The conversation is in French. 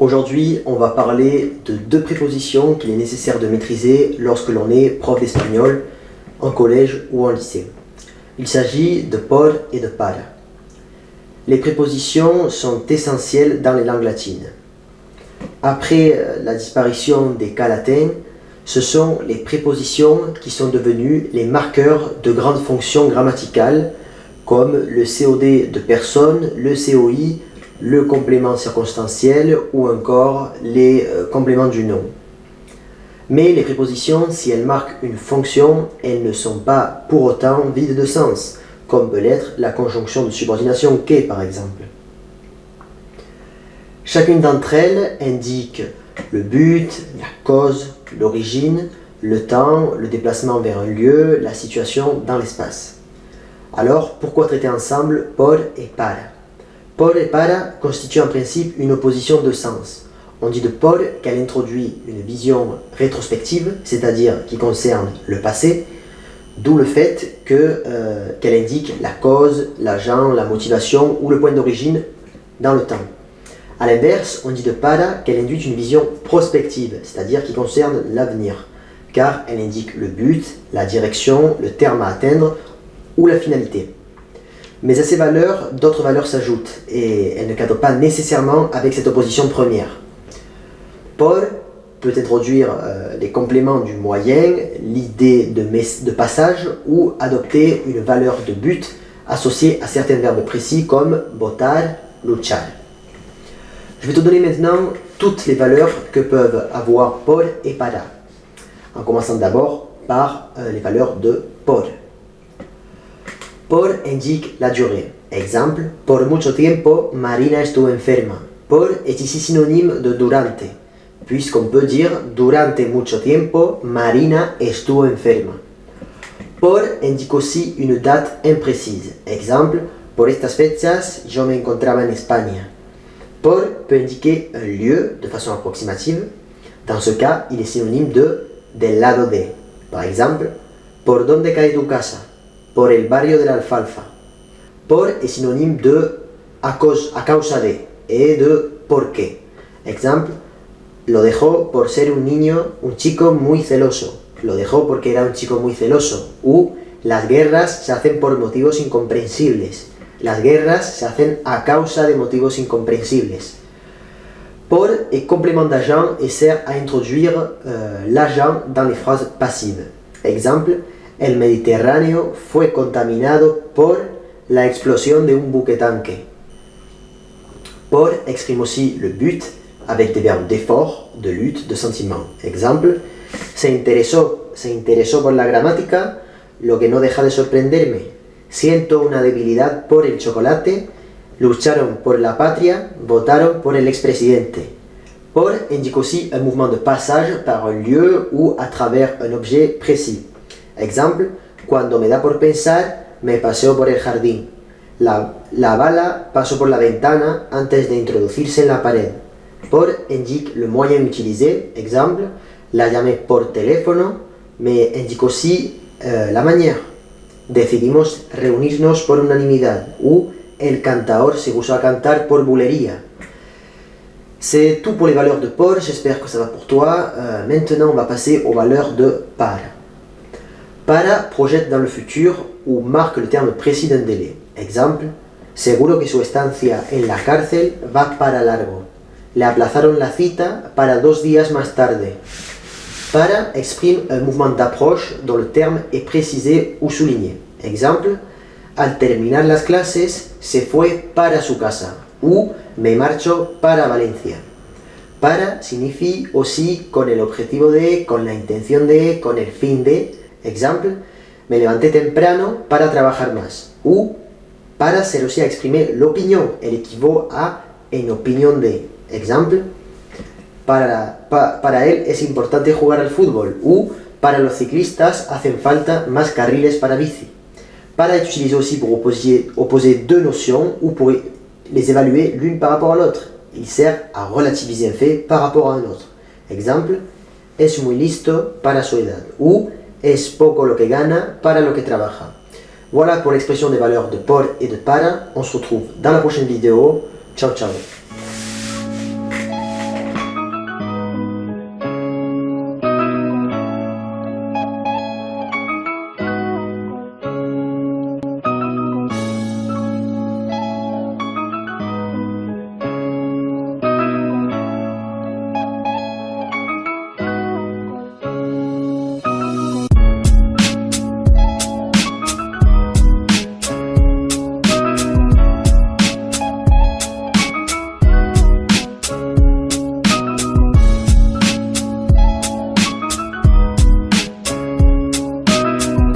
Aujourd'hui, on va parler de deux prépositions qu'il est nécessaire de maîtriser lorsque l'on est prof d'espagnol en collège ou en lycée. Il s'agit de por et de para. Les prépositions sont essentielles dans les langues latines. Après la disparition des cas latins, ce sont les prépositions qui sont devenues les marqueurs de grandes fonctions grammaticales comme le COD de personne, le COI, le complément circonstanciel ou encore les compléments du nom. Mais les prépositions, si elles marquent une fonction, elles ne sont pas pour autant vides de sens, comme peut l'être la conjonction de subordination que par exemple. Chacune d'entre elles indique le but, la cause, l'origine, le temps, le déplacement vers un lieu, la situation dans l'espace. Alors, pourquoi traiter ensemble por et para? Por et para constituent en principe une opposition de sens. On dit de por qu'elle introduit une vision rétrospective, c'est-à-dire qui concerne le passé, d'où le fait qu'elle indique la cause, l'agent, la motivation ou le point d'origine dans le temps. A l'inverse, on dit de para qu'elle induit une vision prospective, c'est-à-dire qui concerne l'avenir, car elle indique le but, la direction, le terme à atteindre ou la finalité. Mais à ces valeurs, d'autres valeurs s'ajoutent et elles ne cadrent pas nécessairement avec cette opposition première. Por peut introduire les compléments du moyen, l'idée de passage ou adopter une valeur de but associée à certains verbes précis comme votar, luchar. Je vais te donner maintenant toutes les valeurs que peuvent avoir por et para, en commençant d'abord par les valeurs de por. Por indique la durée. Exemple, por mucho tiempo Marina estuvo enferma. Por est ici synonyme de durante, puisqu'on peut dire durante mucho tiempo Marina estuvo enferma. Por indique aussi une date imprécise. Exemple, por estas fechas yo me encontraba en España. Por peut indiquer un lieu de façon approximative. Dans ce cas, il est synonyme de del lado de. Par exemple, por donde cae tu casa? Por el barrio de la Alfalfa. Por est synonyme de a causa de et de por qué. Exemple, lo dejó por ser un chico muy celoso. Lo dejó porque era un chico muy celoso. Ou las guerras se hacen por motivos incomprensibles. Las guerras se hacen a causa de motivos incomprensibles. Por est complément d'agent et sert à introduire l'agent dans les phrases passives. Exemple, el Mediterráneo fue contaminado por la explosión de un buque tanque. Por exprime aussi le but avec des verbes d'effort, de lutte, de sentiment. Exemple, se interesó por la gramática, lo que no deja de sorprenderme. Siento una debilidad por el chocolate, lucharon por la patria, votaron por el expresidente. Por indique aussi un mouvement de passage par un lieu ou à travers un objet précis. Exemple, cuando me da por pensar, me paseo por el jardín. La bala pasó por la ventana antes de introducirse en la pared. Por indique le moyen utilisé. Exemple, la llamé por teléfono, mais indique aussi la manière. Decidimos reunirnos por unanimidad. Ou el cantaor se puso a cantar por bulería. C'est tout pour les valeurs de por, j'espère que ça va pour toi. Maintenant, on va passer aux valeurs de para. Para projette dans le futur ou marque le terme précis d'un délai. Exemple, seguro que su estancia en la cárcel va para largo. Le aplazaron la cita para 2 días más tarde. Para exprime un mouvement d'approche dont le terme est précisé ou souligné. Exemple, al terminar las clases se fue para su casa. Ou me marcho para Valencia. Para signifie aussi con el objetivo de, con la intención de, con el fin de. Exemple, me levanté temprano para trabajar más. Ou para sert aussi à exprimer l'opinion. Elle équivaut à en opinión de. Exemple, para él es importante jugar al fútbol. Ou para los ciclistas hacen falta más carriles para bici. Para est utilisé aussi pour opposer deux notions ou pour les évaluer l'une par rapport à l'autre. Il sert à relativiser un fait par rapport à un autre. Exemple, es muy listo para su edad. Ou es poco lo que gana para lo que trabaja. Voilà pour l'expression des valeurs de por et de para. On se retrouve dans la prochaine vidéo. Ciao, ciao.